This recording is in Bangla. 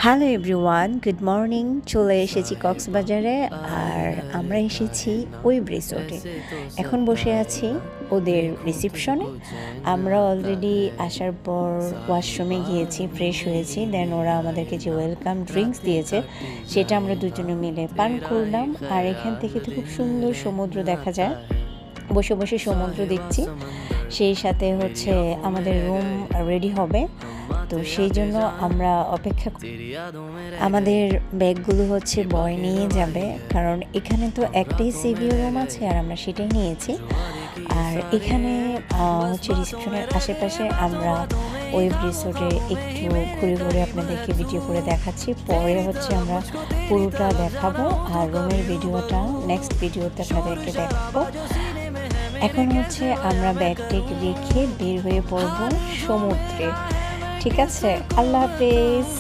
Hello everyone, good morning. চলে এসেছি কক্সবাজারে, আর আমরা এসেছি ওয়েব রিসোর্টে। এখন বসে আছি ওদের রিসিপশনে। আমরা অলরেডি আসার পর ওয়াশরুমে গিয়েছি, ফ্রেশ হয়েছি, দেন ওরা আমাদেরকে যে ওয়েলকাম ড্রিঙ্কস দিয়েছে সেটা আমরা দুজনে মিলে পান করলাম। আর এখান থেকে তো খুব সুন্দর সমুদ্র দেখা যায়, বসে বসে সমুদ্র দেখছি। সেই সাথে হচ্ছে আমাদের রুম রেডি হবে, তো সেই জন্য আমরা অপেক্ষা আমাদের ব্যাগগুলো হচ্ছে বয় নিয়ে যাবে, কারণ এখানে তো একটাই সিভিউ রুম আছে আর আমরা সেটাই নিয়েছি। আর এখানে হচ্ছে রিসেপশনের আশেপাশে আমরা ওয়েব রিসোর্টে একটু ঘুরে ঘুরে আপনাদেরকে ভিডিও করে দেখাচ্ছি। পরে হচ্ছে আমরা পুরোটা দেখাবো, আর রুমের ভিডিওটা নেক্সট ভিডিওতে আপনাদেরকে দেখাবো। এখন হচ্ছে আমরা ব্যাগটেক রেখে বের হয়ে পড়বো সমুদ্রে। ঠিক আছে, আল্লাহ হাফেজ।